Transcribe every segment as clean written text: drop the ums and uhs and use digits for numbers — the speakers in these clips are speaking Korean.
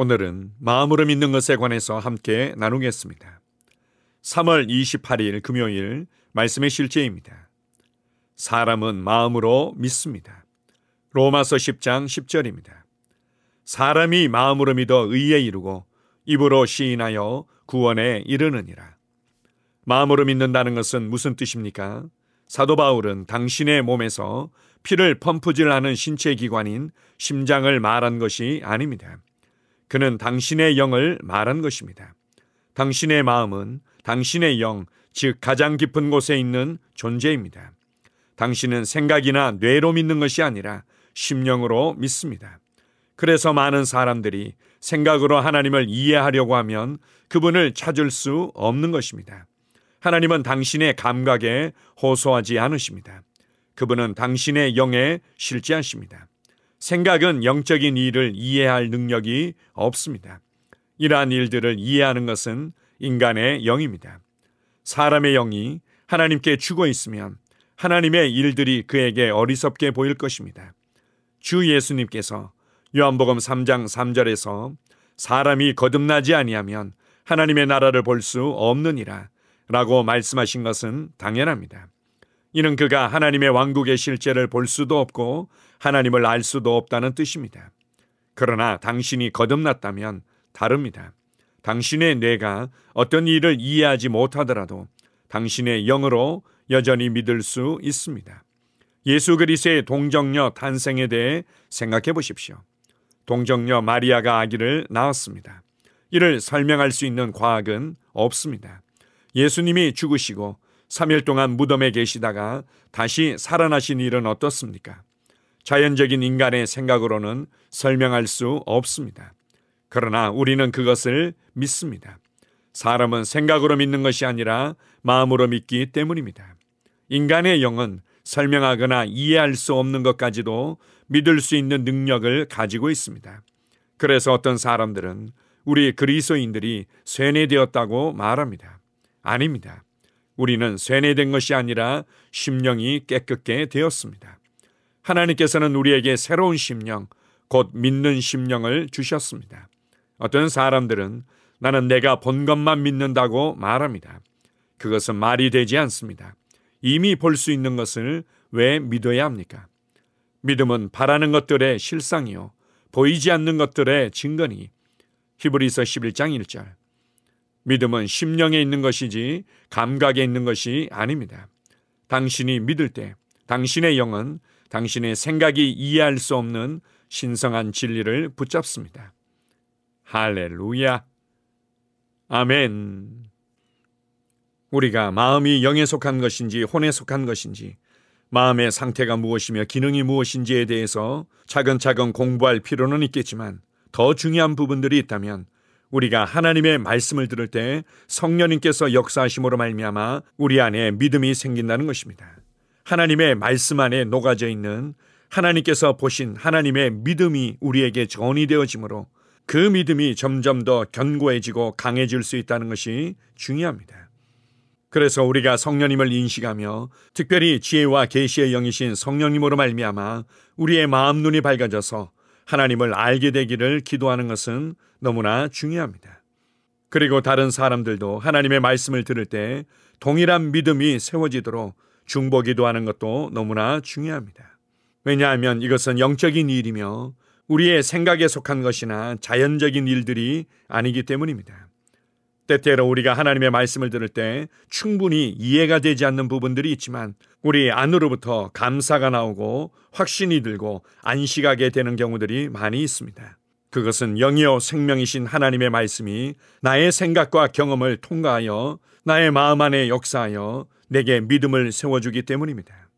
오늘은 마음으로 믿는 것에 관해서 함께 나누겠습니다. 3월 28일 금요일 말씀의 실제입니다. 사람은 마음으로 믿습니다. 로마서 10장 10절입니다. 사람이 마음으로 믿어 의에 이르고 입으로 시인하여 구원에 이르느니라. 마음으로 믿는다는 것은 무슨 뜻입니까? 사도 바울은 당신의 몸에서 피를 펌프질하는 신체 기관인 심장을 말한 것이 아닙니다. 그는 당신의 영을 말한 것입니다. 당신의 마음은 당신의 영, 즉 가장 깊은 곳에 있는 존재입니다. 당신은 생각이나 뇌로 믿는 것이 아니라 심령으로 믿습니다. 그래서 많은 사람들이 생각으로 하나님을 이해하려고 하면 그분을 찾을 수 없는 것입니다. 하나님은 당신의 감각에 호소하지 않으십니다. 그분은 당신의 영에 실제하십니다. 생각은 영적인 일을 이해할 능력이 없습니다. 이러한 일들을 이해하는 것은 인간의 영입니다. 사람의 영이 하나님께 죽어 있으면 하나님의 일들이 그에게 어리석게 보일 것입니다. 주 예수님께서 요한복음 3장 3절에서 사람이 거듭나지 아니하면 하나님의 나라를 볼 수 없느니라 라고 말씀하신 것은 당연합니다. 이는 그가 하나님의 왕국의 실제를 볼 수도 없고 하나님을 알 수도 없다는 뜻입니다. 그러나 당신이 거듭났다면 다릅니다. 당신의 뇌가 어떤 일을 이해하지 못하더라도 당신의 영으로 여전히 믿을 수 있습니다. 예수 그리스도의 동정녀 탄생에 대해 생각해 보십시오. 동정녀 마리아가 아기를 낳았습니다. 이를 설명할 수 있는 과학은 없습니다. 예수님이 죽으시고 3일 동안 무덤에 계시다가 다시 살아나신 일은 어떻습니까? 자연적인 인간의 생각으로는 설명할 수 없습니다. 그러나 우리는 그것을 믿습니다. 사람은 생각으로 믿는 것이 아니라 마음으로 믿기 때문입니다. 인간의 영은 설명하거나 이해할 수 없는 것까지도 믿을 수 있는 능력을 가지고 있습니다. 그래서 어떤 사람들은 우리 그리스도인들이 쇠뇌되었다고 말합니다. 아닙니다. 우리는 쇠뇌된 것이 아니라 심령이 깨끗게 되었습니다. 하나님께서는 우리에게 새로운 심령, 곧 믿는 심령을 주셨습니다. 어떤 사람들은 나는 내가 본 것만 믿는다고 말합니다. 그것은 말이 되지 않습니다. 이미 볼 수 있는 것을 왜 믿어야 합니까? 믿음은 바라는 것들의 실상이요 보이지 않는 것들의 증거니. 히브리서 11장 1절. 믿음은 심령에 있는 것이지 감각에 있는 것이 아닙니다. 당신이 믿을 때 당신의 영은 당신의 생각이 이해할 수 없는 신성한 진리를 붙잡습니다. 할렐루야. 아멘. 우리가 마음이 영에 속한 것인지 혼에 속한 것인지, 마음의 상태가 무엇이며 기능이 무엇인지에 대해서 차근차근 공부할 필요는 있겠지만 더 중요한 부분들이 있다면 우리가 하나님의 말씀을 들을 때 성령님께서 역사하심으로 말미암아 우리 안에 믿음이 생긴다는 것입니다. 하나님의 말씀 안에 녹아져 있는 하나님께서 보신 하나님의 믿음이 우리에게 전이 되어지므로 그 믿음이 점점 더 견고해지고 강해질 수 있다는 것이 중요합니다. 그래서 우리가 성령님을 인식하며 특별히 지혜와 계시의 영이신 성령님으로 말미암아 우리의 마음 눈이 밝아져서 하나님을 알게 되기를 기도하는 것은 너무나 중요합니다. 그리고 다른 사람들도 하나님의 말씀을 들을 때 동일한 믿음이 세워지도록 중보기도하는 것도 너무나 중요합니다. 왜냐하면 이것은 영적인 일이며 우리의 생각에 속한 것이나 자연적인 일들이 아니기 때문입니다. 때때로 우리가 하나님의 말씀을 들을 때 충분히 이해가 되지 않는 부분들이 있지만 우리 안으로부터 감사가 나오고 확신이 들고 안식하게 되는 경우들이 많이 있습니다. 그것은 영이요 생명이신 하나님의 말씀이 나의 생각과 경험을 통과하여 나의 마음 안에 역사하여 내게 믿음을 세워주기 때문입니다.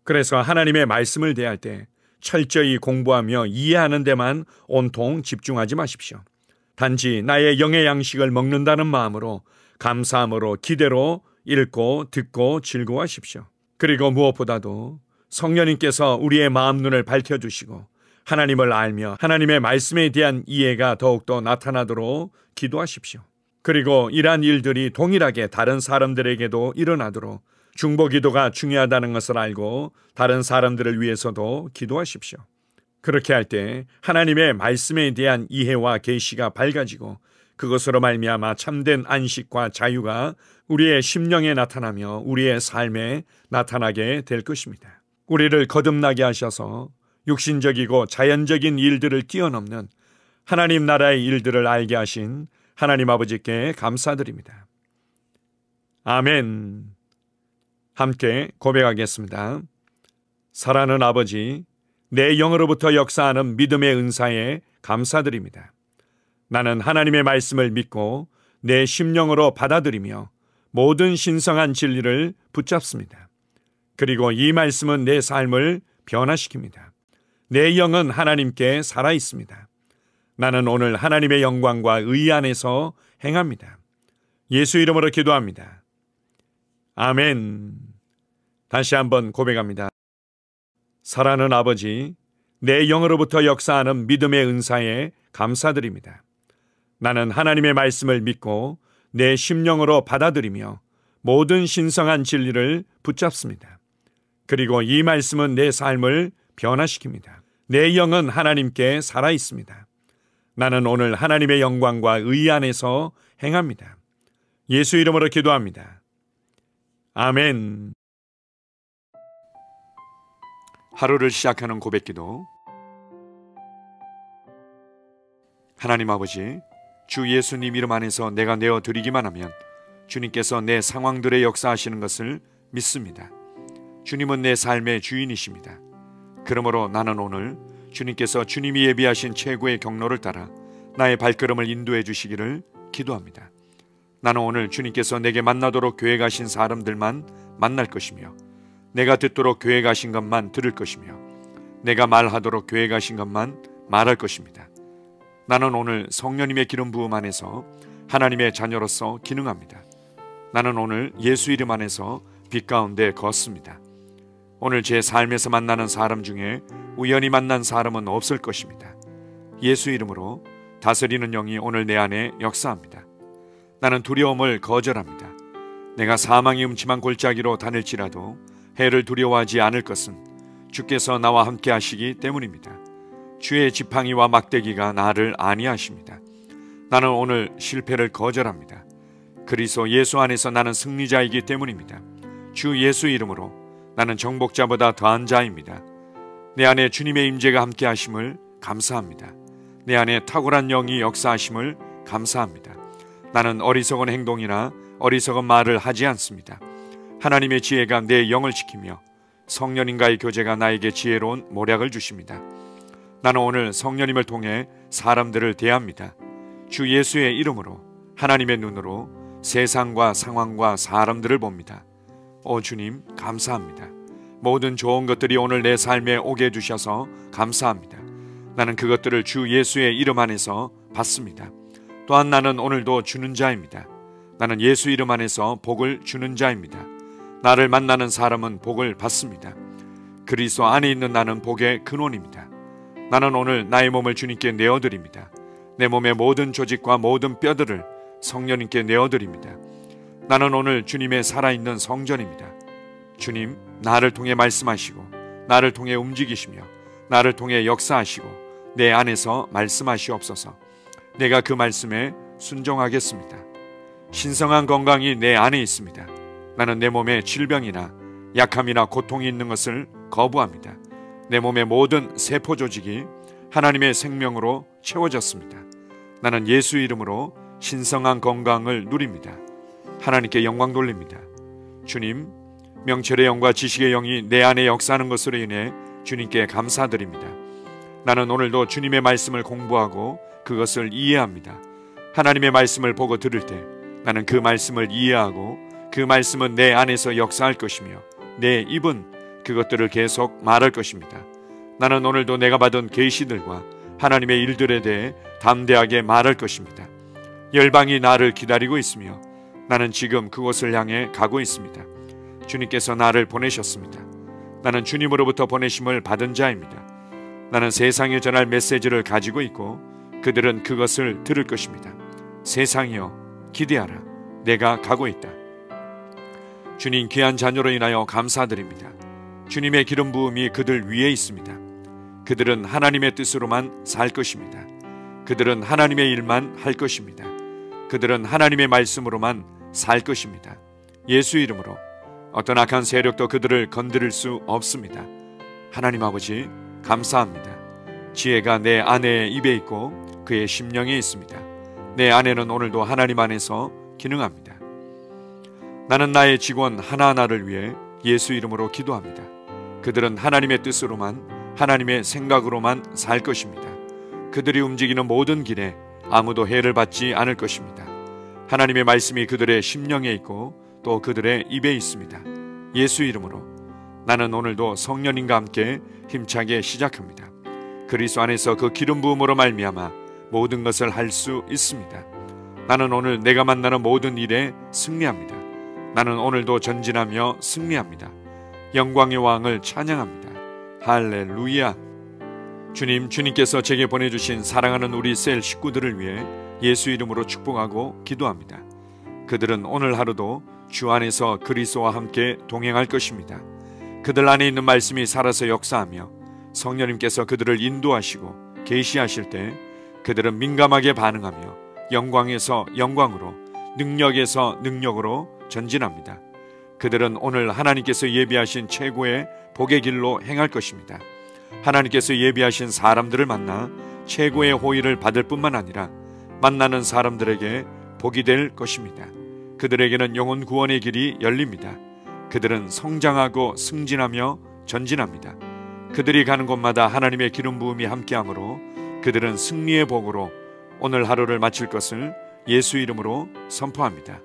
그래서 하나님의 말씀을 대할 때 철저히 공부하며 이해하는 데만 온통 집중하지 마십시오. 단지 나의 영의 양식을 먹는다는 마음으로 감사함으로 기대로 읽고 듣고 즐거워하십시오. 그리고 무엇보다도 성령님께서 우리의 마음 눈을 밝혀주시고 하나님을 알며 하나님의 말씀에 대한 이해가 더욱더 나타나도록 기도하십시오. 그리고 이러한 일들이 동일하게 다른 사람들에게도 일어나도록 중보기도가 중요하다는 것을 알고 다른 사람들을 위해서도 기도하십시오. 그렇게 할 때 하나님의 말씀에 대한 이해와 계시가 밝아지고 그것으로 말미암아 참된 안식과 자유가 우리의 심령에 나타나며 우리의 삶에 나타나게 될 것입니다. 우리를 거듭나게 하셔서 육신적이고 자연적인 일들을 뛰어넘는 하나님 나라의 일들을 알게 하신 하나님 아버지께 감사드립니다. 아멘. 함께 고백하겠습니다. 사랑하는 아버지, 내 영으로부터 역사하는 믿음의 은사에 감사드립니다. 나는 하나님의 말씀을 믿고 내 심령으로 받아들이며 모든 신성한 진리를 붙잡습니다. 그리고 이 말씀은 내 삶을 변화시킵니다. 내 영은 하나님께 살아있습니다. 나는 오늘 하나님의 영광과 의 안에서 행합니다. 예수 이름으로 기도합니다. 아멘. 다시 한번 고백합니다. 사랑하는 아버지, 내 영으로부터 역사하는 믿음의 은사에 감사드립니다. 나는 하나님의 말씀을 믿고 내 심령으로 받아들이며 모든 신성한 진리를 붙잡습니다. 그리고 이 말씀은 내 삶을 변화시킵니다. 내 영은 하나님께 살아있습니다. 나는 오늘 하나님의 영광과 의 안에서 행합니다. 예수 이름으로 기도합니다. 아멘. 하루를 시작하는 고백기도. 하나님 아버지, 주 예수님 이름 안에서 내가 내어드리기만 하면 주님께서 내 상황들에 역사하시는 것을 믿습니다. 주님은 내 삶의 주인이십니다. 그러므로 나는 오늘 주님께서 주님이 예비하신 최고의 경로를 따라 나의 발걸음을 인도해 주시기를 기도합니다. 나는 오늘 주님께서 내게 만나도록 계획하신 사람들만 만날 것이며 내가 듣도록 계획하신 것만 들을 것이며 내가 말하도록 계획하신 것만 말할 것입니다. 나는 오늘 성령님의 기름 부음 안에서 하나님의 자녀로서 기능합니다. 나는 오늘 예수 이름 안에서 빛 가운데 걷습니다. 오늘 제 삶에서 만나는 사람 중에 우연히 만난 사람은 없을 것입니다. 예수 이름으로 다스리는 영이 오늘 내 안에 역사합니다. 나는 두려움을 거절합니다. 내가 사망의 음침한 골짜기로 다닐지라도 해를 두려워하지 않을 것은 주께서 나와 함께 하시기 때문입니다. 주의 지팡이와 막대기가 나를 안위하십니다. 나는 오늘 실패를 거절합니다. 그리스도 예수 안에서 나는 승리자이기 때문입니다. 주 예수 이름으로 나는 정복자보다 더한 자입니다. 내 안에 주님의 임재가 함께 하심을 감사합니다. 내 안에 탁월한 영이 역사하심을 감사합니다. 나는 어리석은 행동이나 어리석은 말을 하지 않습니다. 하나님의 지혜가 내 영을 지키며 성령님과의 교제가 나에게 지혜로운 모략을 주십니다. 나는 오늘 성령님을 통해 사람들을 대합니다. 주 예수의 이름으로 하나님의 눈으로 세상과 상황과 사람들을 봅니다. 오 주님 감사합니다. 모든 좋은 것들이 오늘 내 삶에 오게 해주셔서 감사합니다. 나는 그것들을 주 예수의 이름 안에서 받습니다. 또한 나는 오늘도 주는 자입니다. 나는 예수 이름 안에서 복을 주는 자입니다. 나를 만나는 사람은 복을 받습니다. 그리스도 안에 있는 나는 복의 근원입니다. 나는 오늘 나의 몸을 주님께 내어드립니다. 내 몸의 모든 조직과 모든 뼈들을 성령님께 내어드립니다. 나는 오늘 주님의 살아있는 성전입니다. 주님, 나를 통해 말씀하시고 나를 통해 움직이시며 나를 통해 역사하시고 내 안에서 말씀하시옵소서. 내가 그 말씀에 순종하겠습니다. 신성한 건강이 내 안에 있습니다. 나는 내 몸에 질병이나 약함이나 고통이 있는 것을 거부합니다. 내 몸의 모든 세포 조직이 하나님의 생명으로 채워졌습니다. 나는 예수 이름으로 신성한 건강을 누립니다. 하나님께 영광 돌립니다. 주님, 명철의 영과 지식의 영이 내 안에 역사하는 것으로 인해 주님께 감사드립니다. 나는 오늘도 주님의 말씀을 공부하고 그것을 이해합니다. 하나님의 말씀을 보고 들을 때 나는 그 말씀을 이해하고 그 말씀은 내 안에서 역사할 것이며 내 입은 그것들을 계속 말할 것입니다. 나는 오늘도 내가 받은 계시들과 하나님의 일들에 대해 담대하게 말할 것입니다. 열방이 나를 기다리고 있으며 나는 지금 그곳을 향해 가고 있습니다. 주님께서 나를 보내셨습니다. 나는 주님으로부터 보내심을 받은 자입니다. 나는 세상에 전할 메시지를 가지고 있고 그들은 그것을 들을 것입니다. 세상이여 기대하라. 내가 가고 있다. 주님 귀한 자녀로 인하여 감사드립니다. 주님의 기름 부음이 그들 위에 있습니다. 그들은 하나님의 뜻으로만 살 것입니다. 그들은 하나님의 일만 할 것입니다. 그들은 하나님의 말씀으로만 살 것입니다. 예수 이름으로 어떤 악한 세력도 그들을 건드릴 수 없습니다. 하나님 아버지 감사합니다. 지혜가 내 아내의 입에 있고 그의 심령에 있습니다. 내 아내는 오늘도 하나님 안에서 기능합니다. 나는 나의 직원 하나하나를 위해 예수 이름으로 기도합니다. 그들은 하나님의 뜻으로만, 하나님의 생각으로만 살 것입니다. 그들이 움직이는 모든 길에 아무도 해를 받지 않을 것입니다. 하나님의 말씀이 그들의 심령에 있고 또 그들의 입에 있습니다. 예수 이름으로 나는 오늘도 성령님과 함께 힘차게 시작합니다. 그리스도 안에서 그 기름 부음으로 말미암아 모든 것을 할 수 있습니다. 나는 오늘 내가 만나는 모든 일에 승리합니다. 나는 오늘도 전진하며 승리합니다. 영광의 왕을 찬양합니다. 할렐루야. 주님께서 제게 보내주신 사랑하는 우리 셀 식구들을 위해 예수 이름으로 축복하고 기도합니다. 그들은 오늘 하루도 주 안에서 그리스도와 함께 동행할 것입니다. 그들 안에 있는 말씀이 살아서 역사하며 성령님께서 그들을 인도하시고 계시하실 때 그들은 민감하게 반응하며 영광에서 영광으로, 능력에서 능력으로 전진합니다. 그들은 오늘 하나님께서 예비하신 최고의 복의 길로 행할 것입니다. 하나님께서 예비하신 사람들을 만나 최고의 호의를 받을 뿐만 아니라 만나는 사람들에게 복이 될 것입니다. 그들에게는 영혼 구원의 길이 열립니다. 그들은 성장하고 승진하며 전진합니다. 그들이 가는 곳마다 하나님의 기름 부음이 함께하므로 그들은 승리의 복으로 오늘 하루를 마칠 것을 예수 이름으로 선포합니다.